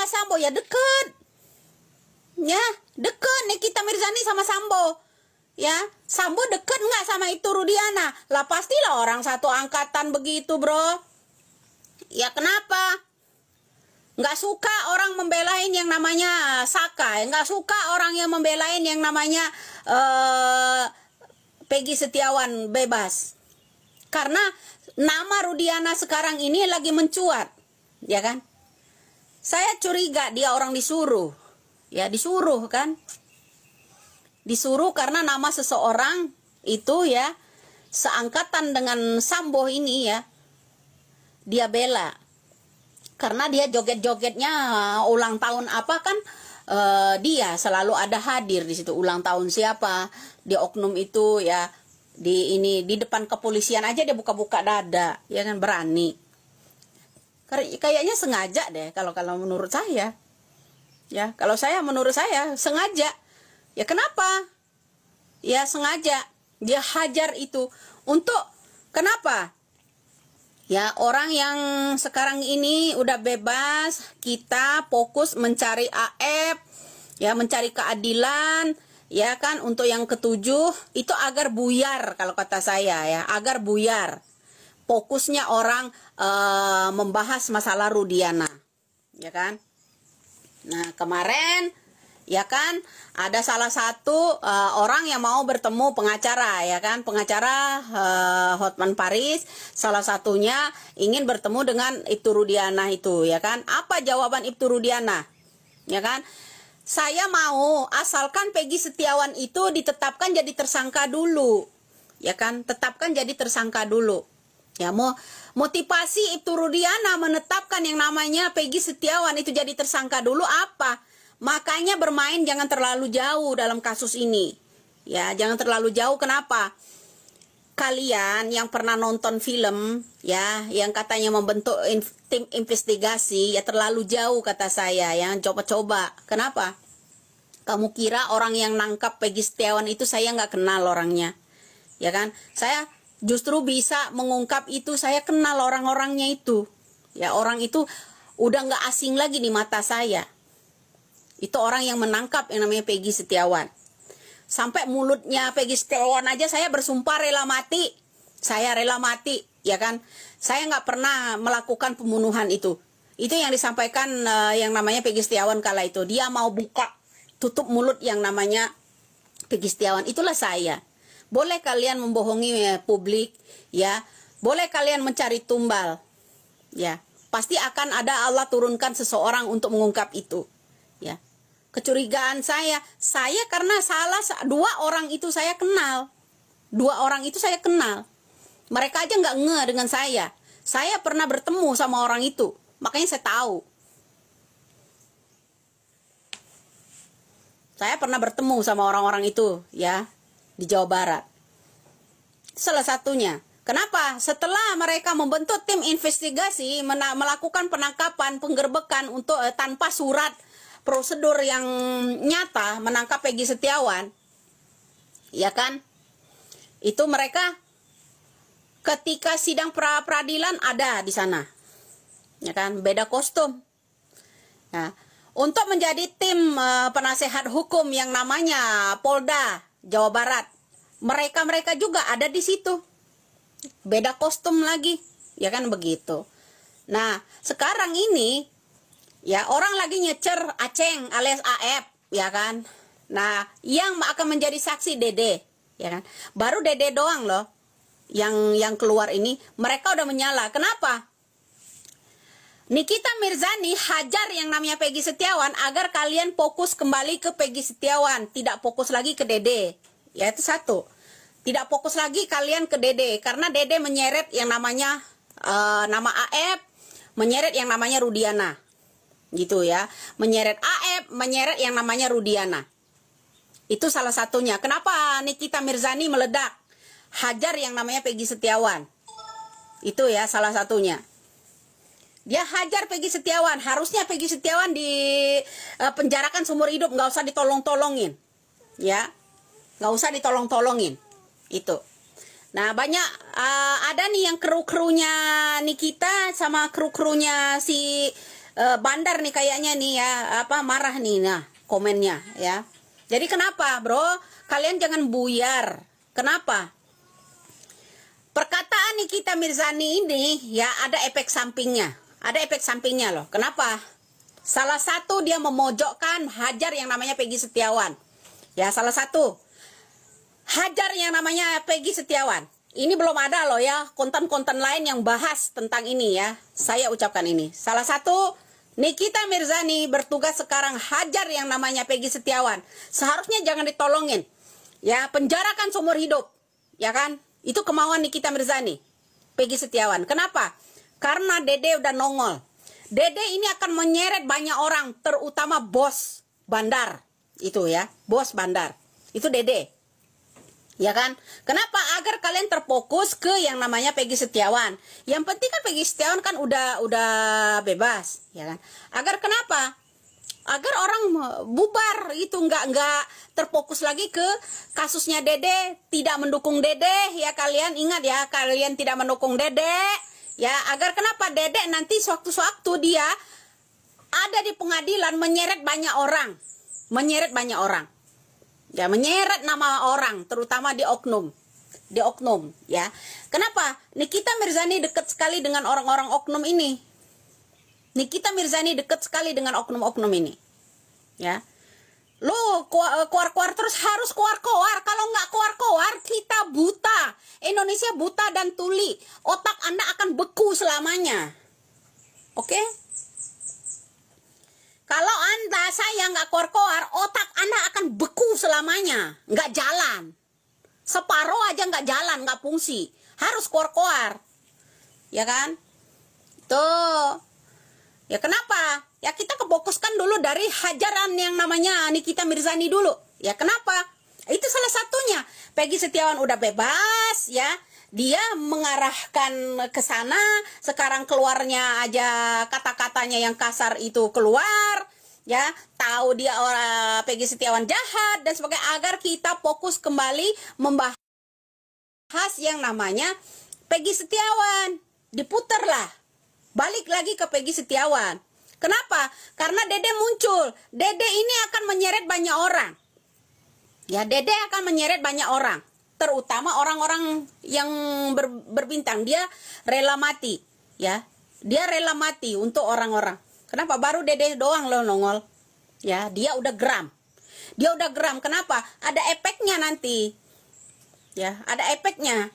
sama Sambo ya deket. Ya, deket Nikita Mirzani sama Sambo. Ya, Sambo deket nggak sama itu Rudiana? Lah pastilah orang satu angkatan begitu, bro. Ya kenapa? Nggak suka orang membelain yang namanya Saka, nggak suka orang yang membelain yang namanya Peggy Setiawan bebas. Karena nama Rudiana sekarang ini lagi mencuat, ya kan? Saya curiga dia orang disuruh. Ya, disuruh kan? Disuruh karena nama seseorang itu ya seangkatan dengan Sambo ini ya. Dia bela. Karena dia joget-jogetnya ulang tahun apa kan? Dia selalu ada hadir di situ. Ulang tahun siapa? Di oknum itu ya, di depan kepolisian aja dia buka-buka dada, ya kan, berani. Kayaknya sengaja deh kalau menurut saya. Ya, kalau menurut saya sengaja. Ya kenapa? Ya sengaja dia hajar itu untuk kenapa? Ya, orang yang sekarang ini udah bebas, kita fokus mencari AF, ya mencari keadilan, ya kan, untuk yang ketujuh itu agar buyar kalau kata saya ya, agar buyar. Fokusnya orang membahas masalah Rudiana, ya kan. Nah, kemarin ya kan ada salah satu orang yang mau bertemu pengacara, ya kan, pengacara Hotman Paris, salah satunya ingin bertemu dengan Ibtu Rudiana itu, ya kan. Apa jawaban Ibtu Rudiana? Ya kan, saya mau asalkan Peggy Setiawan itu ditetapkan jadi tersangka dulu, ya kan, tetapkan jadi tersangka dulu. Ya, mau motivasi Ibtu Rudiana menetapkan yang namanya Peggy Setiawan itu jadi tersangka dulu apa? Makanya bermain jangan terlalu jauh dalam kasus ini. Ya, jangan terlalu jauh. Kenapa? Kalian yang pernah nonton film, ya, yang katanya membentuk tim investigasi, ya terlalu jauh kata saya, ya, coba-coba. Kenapa? Kamu kira orang yang nangkap Peggy Setiawan itu saya nggak kenal orangnya, ya kan? Saya justru bisa mengungkap itu, saya kenal orang-orangnya itu. Ya, orang itu udah nggak asing lagi di mata saya. Itu orang yang menangkap yang namanya Peggy Setiawan. Sampai mulutnya Peggy Setiawan aja saya bersumpah rela mati. Saya rela mati, ya kan. Saya nggak pernah melakukan pembunuhan itu. Itu yang disampaikan yang namanya Peggy Setiawan kala itu. Dia mau buka, tutup mulut yang namanya Peggy Setiawan. Itulah saya. Boleh kalian membohongi publik, ya. Boleh kalian mencari tumbal, ya. Pasti akan ada Allah turunkan seseorang untuk mengungkap itu. Ya, kecurigaan saya karena dua orang itu saya kenal, mereka aja nggak nge dengan saya pernah bertemu sama orang itu, makanya saya tahu, saya pernah bertemu sama orang-orang itu ya di Jawa Barat. Salah satunya. Kenapa? Setelah mereka membentuk tim investigasi, melakukan penangkapan, penggerbekan untuk tanpa surat prosedur yang nyata menangkap Peggy Setiawan, ya kan? Itu mereka ketika sidang peradilan ada di sana, ya kan? Beda kostum. Nah, untuk menjadi tim penasehat hukum yang namanya Polda Jawa Barat, mereka juga ada di situ. Beda kostum lagi, ya kan begitu. Nah, sekarang ini ya orang lagi nyecer Aceng alias AF, ya kan. Nah, yang akan menjadi saksi Dede, ya kan. Baru Dede doang loh yang keluar ini, mereka udah menyala. Kenapa? Nikita Mirzani hajar yang namanya Peggy Setiawan agar kalian fokus kembali ke Peggy Setiawan, tidak fokus lagi ke Dede. Ya, itu satu. Tidak fokus lagi kalian ke Dede, karena Dede menyeret yang namanya nama AF, menyeret yang namanya Rudiana. Gitu ya. Menyeret AF, menyeret yang namanya Rudiana. Itu salah satunya. Kenapa Nikita Mirzani meledak? Hajar yang namanya Peggy Setiawan. Itu ya salah satunya. Dia hajar Peggy Setiawan. Harusnya Peggy Setiawan dipenjarakan seumur hidup, nggak usah ditolong-tolongin. Ya. Nggak usah ditolong-tolongin. Itu. Nah, banyak ada nih yang kru-krunya Nikita sama kru-krunya si Bandar nih kayaknya nih ya, apa marah nih nah komennya ya. Jadi kenapa, Bro? Kalian jangan buyar. Kenapa? Perkataan Nikita Mirzani ini ya ada efek sampingnya. Ada efek sampingnya loh. Kenapa? Salah satu dia memojokkan hajar yang namanya Peggy Setiawan. Ya, salah satu. Hajar yang namanya Peggy Setiawan. Ini belum ada loh ya konten-konten lain yang bahas tentang ini ya. Saya ucapkan ini. Salah satu Nikita Mirzani bertugas sekarang hajar yang namanya Peggy Setiawan. Seharusnya jangan ditolongin. Ya, penjarakan seumur hidup. Ya kan? Itu kemauan Nikita Mirzani, Peggy Setiawan. Kenapa? Karena Dede udah nongol. Dede ini akan menyeret banyak orang, terutama bos bandar. Itu ya, bos bandar. Itu Dede. Ya kan? Kenapa? Agar kalian terfokus ke yang namanya Peggy Setiawan. Yang penting kan Peggy Setiawan kan udah bebas, ya kan? Agar kenapa? Agar orang bubar itu nggak terfokus lagi ke kasusnya Dede, tidak mendukung Dede ya. Kalian ingat ya, kalian tidak mendukung Dede ya. Agar kenapa? Dede nanti sewaktu-waktu dia ada di pengadilan menyeret banyak orang, ya, menyeret nama orang, terutama di oknum ya. Kenapa? Nikita Mirzani dekat sekali dengan orang-orang oknum ini. Nikita Mirzani dekat sekali dengan oknum-oknum ini. Ya. Lo keluar-keluar terus, harus keluar-keluar. Kalau nggak keluar-keluar, kita buta. Indonesia buta dan tuli. Otak Anda akan beku selamanya. Oke? Kalau saya nggak keluar-keluar, otak Anda akan beku selamanya. Nggak jalan. Separuh aja nggak jalan, nggak fungsi. Harus keluar-keluar. Ya kan? Tuh. Ya kenapa? Ya kita kefokuskan dulu dari hajaran yang namanya Nikita Mirzani dulu. Ya kenapa? Itu salah satunya. Peggy Setiawan udah bebas ya. Dia mengarahkan ke sana. Sekarang keluarnya aja kata-katanya yang kasar itu keluar. Ya, tahu dia orang Peggy Setiawan jahat dan sebagainya, agar kita fokus kembali membahas yang namanya Peggy Setiawan. Diputarlah. Balik lagi ke Peggy Setiawan. Kenapa? Karena Dede muncul. Dede ini akan menyeret banyak orang. Ya, Dede akan menyeret banyak orang. Terutama orang-orang yang berbintang. Dia rela mati. Ya, dia rela mati untuk orang-orang. Kenapa? Baru Dede doang loh nongol. Ya, dia udah geram. Dia udah geram. Kenapa? Ada efeknya nanti. Ya, ada efeknya.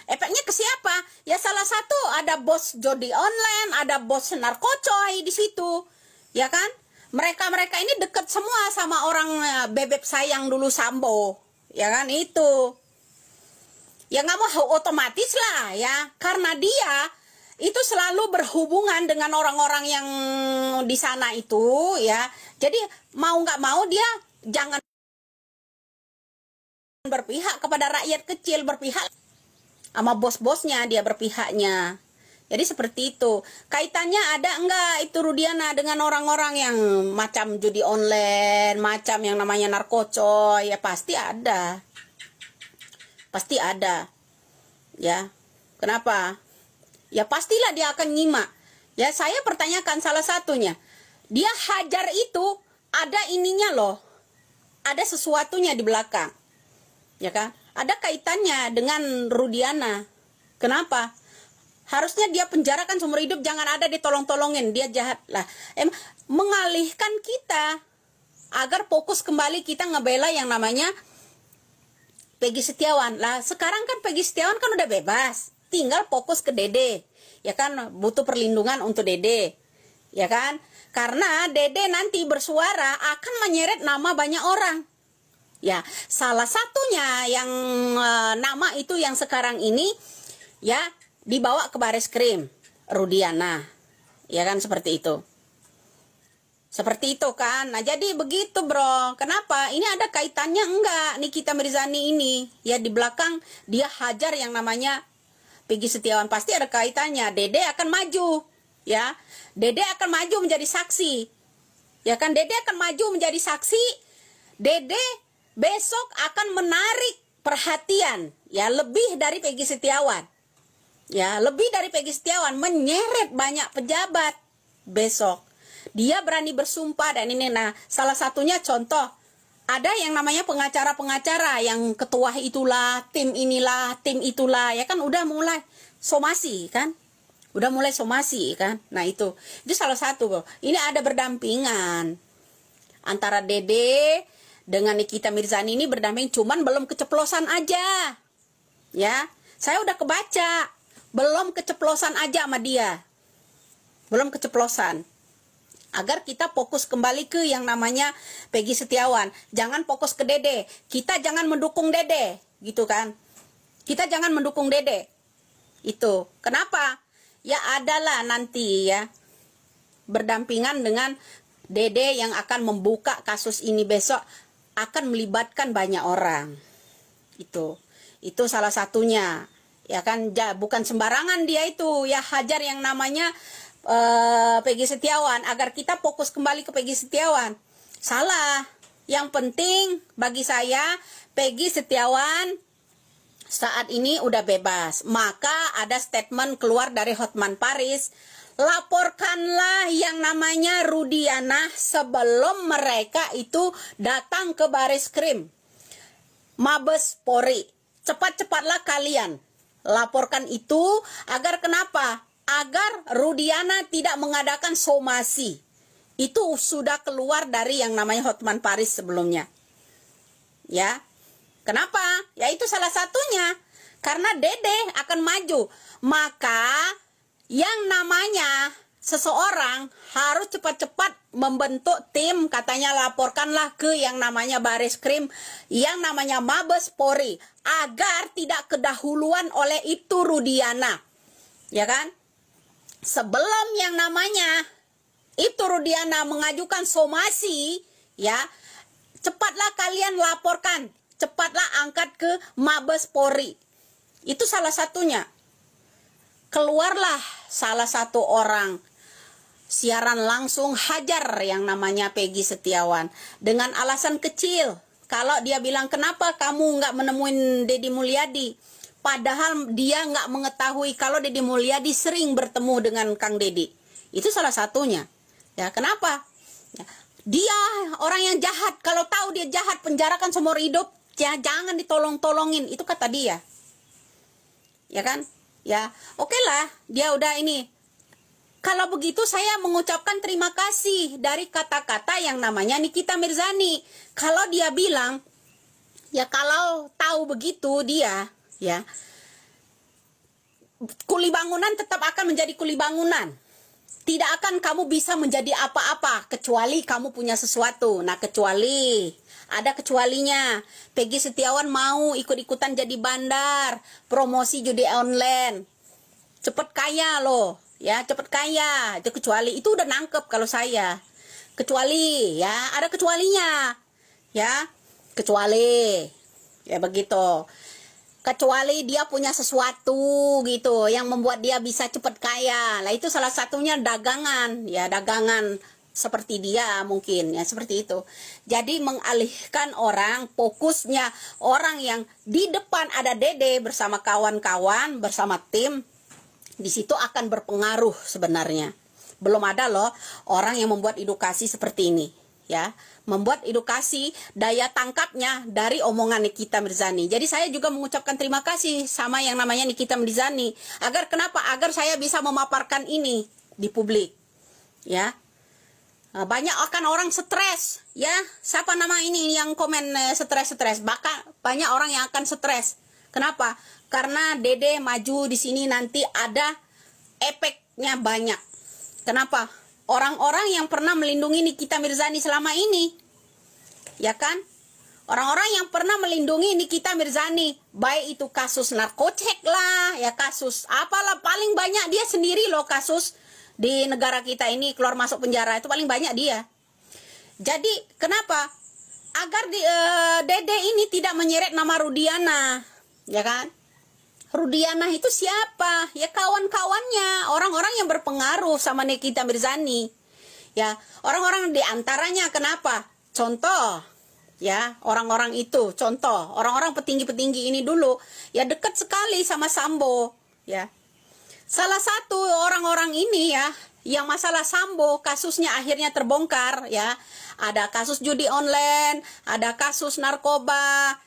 Efeknya ke siapa? Ya salah satu ada bos judi online, ada bos narkocoy di situ, ya kan? Mereka ini dekat semua sama orang bebek sayang dulu Sambo, ya kan? Itu, ya nggak mau otomatis lah ya, karena dia itu selalu berhubungan dengan orang-orang yang di sana itu, ya. Jadi mau nggak mau dia jangan berpihak kepada rakyat kecil, berpihak sama bos-bosnya, dia berpihaknya. Jadi seperti itu. Kaitannya ada enggak itu Rudiana dengan orang-orang yang macam judi online, macam yang namanya narkocoy? Ya pasti ada. Pasti ada. Ya. Kenapa? Ya pastilah dia akan nyimak. Ya saya pertanyakan salah satunya. Dia hajar itu ada ininya loh. Ada sesuatunya di belakang. Ya kan? Ada kaitannya dengan Rudiana. Kenapa? Harusnya dia penjarakan seumur hidup, jangan ada ditolong-tolongin. Dia jahat lah. Mengalihkan kita agar fokus kembali kita ngebela yang namanya Peggy Setiawan. Lah sekarang kan Peggy Setiawan kan udah bebas. Tinggal fokus ke Dede. Ya kan, butuh perlindungan untuk Dede. Ya kan? Karena Dede nanti bersuara akan menyeret nama banyak orang. Ya, salah satunya yang nama itu yang sekarang ini ya dibawa ke Bareskrim, Rudiana. Ya kan seperti itu. Seperti itu kan. Nah, jadi begitu, Bro. Kenapa? Ini ada kaitannya enggak Nikita Mirzani ini? Ya di belakang dia hajar yang namanya Peggy Setiawan, pasti ada kaitannya. Dede akan maju, ya. Dede akan maju menjadi saksi. Ya kan, Dede akan maju menjadi saksi. Dede besok akan menarik perhatian, ya, lebih dari Peggy Setiawan. Ya, lebih dari Peggy Setiawan, menyeret banyak pejabat. besok. Dia berani bersumpah dan ini. Nah, salah satunya contoh, ada yang namanya pengacara-pengacara yang ketua itulah, tim inilah, tim itulah, ya kan udah mulai somasi kan? Udah mulai somasi kan? Nah, itu salah satu, bro. Ini ada berdampingan antara Dede dengan Nikita Mirzani ini berdamping, cuman belum keceplosan aja. Ya, saya udah kebaca, belum keceplosan aja sama dia. Belum keceplosan. Agar kita fokus kembali ke yang namanya Peggy Setiawan. Jangan fokus ke Dede. Kita jangan mendukung Dede, gitu kan. Kita jangan mendukung Dede. Itu. Kenapa? Ya adalah nanti ya berdampingan dengan Dede yang akan membuka kasus ini besok, akan melibatkan banyak orang. Itu salah satunya. Ya kan, bukan sembarangan dia itu ya hajar yang namanya Peggy Setiawan, agar kita fokus kembali ke Peggy Setiawan. Salah. Yang penting bagi saya, Peggy Setiawan saat ini udah bebas. Maka ada statement keluar dari Hotman Paris, laporkanlah yang namanya Rudiana sebelum mereka itu datang ke Baris Krim Mabes Polri. Cepat-cepatlah kalian laporkan itu, agar kenapa? Agar Rudiana tidak mengadakan somasi. Itu sudah keluar dari yang namanya Hotman Paris sebelumnya. Ya. Kenapa? Ya itu salah satunya. Karena Dede akan maju. Maka yang namanya seseorang harus cepat-cepat membentuk tim, katanya laporkanlah ke yang namanya Baris Krim, yang namanya Mabes Polri, agar tidak kedahuluan oleh itu Rudiana. Ya kan? Sebelum yang namanya itu Rudiana mengajukan somasi, ya, cepatlah kalian laporkan, cepatlah angkat ke Mabes Polri. Itu salah satunya. Keluarlah salah satu orang siaran langsung hajar yang namanya Peggy Setiawan dengan alasan kecil. Kalau dia bilang, kenapa kamu nggak menemuin Deddy Mulyadi? Padahal dia nggak mengetahui kalau Deddy Mulyadi sering bertemu dengan Kang Deddy. Itu salah satunya. Ya, kenapa? Ya, dia orang yang jahat. Kalau tahu dia jahat, penjarakan seumur hidup. Ya, jangan ditolong-tolongin. Itu kata dia. Ya kan? Ya, oke lah. Dia udah ini. Kalau begitu saya mengucapkan terima kasih dari kata-kata yang namanya Nikita Mirzani. Kalau dia bilang, ya kalau tahu begitu dia, ya, kuli bangunan tetap akan menjadi kuli bangunan. Tidak akan kamu bisa menjadi apa-apa kecuali kamu punya sesuatu. Nah, kecuali ada kecualinya. Peggy Setiawan mau ikut-ikutan jadi bandar, promosi judi online. Cepet kaya loh, ya, cepet kaya. Itu kecuali, itu udah nangkep kalau saya. Kecuali, ya, ada kecualinya. Ya, kecuali. Ya begitu. Kecuali dia punya sesuatu gitu yang membuat dia bisa cepet kaya. Lah itu salah satunya dagangan, ya, dagangan seperti dia mungkin, ya, seperti itu. Jadi mengalihkan orang, fokusnya orang yang di depan ada Dede bersama kawan-kawan, bersama tim, di situ akan berpengaruh sebenarnya. Belum ada loh orang yang membuat edukasi seperti ini, ya, membuat edukasi daya tangkapnya dari omongan Nikita Mirzani. Jadi saya juga mengucapkan terima kasih sama yang namanya Nikita Mirzani. Agar kenapa? Agar saya bisa memaparkan ini di publik, ya. Banyak akan orang stres, ya. Siapa nama ini yang komen stres-stres? Bahkan banyak orang yang akan stres. Kenapa? Karena Dede maju di sini nanti ada efeknya banyak. Kenapa? Orang-orang yang pernah melindungi Nikita Mirzani selama ini, ya kan? Orang-orang yang pernah melindungi Nikita Mirzani, baik itu kasus narkocek lah, ya, kasus apalah, paling banyak dia sendiri loh kasus di negara kita ini, keluar masuk penjara itu paling banyak dia. Jadi kenapa? Agar Dede ini tidak menyeret nama Rudiana, ya kan? Rudiana itu siapa? Ya kawan-kawannya, orang-orang yang berpengaruh sama Nikita Mirzani. Ya, orang-orang diantaranya kenapa? Contoh, ya, orang-orang itu, contoh, orang-orang petinggi-petinggi ini dulu, ya, dekat sekali sama Sambo, ya. Salah satu orang-orang ini ya, yang masalah Sambo kasusnya akhirnya terbongkar ya. Ada kasus judi online, ada kasus narkoba,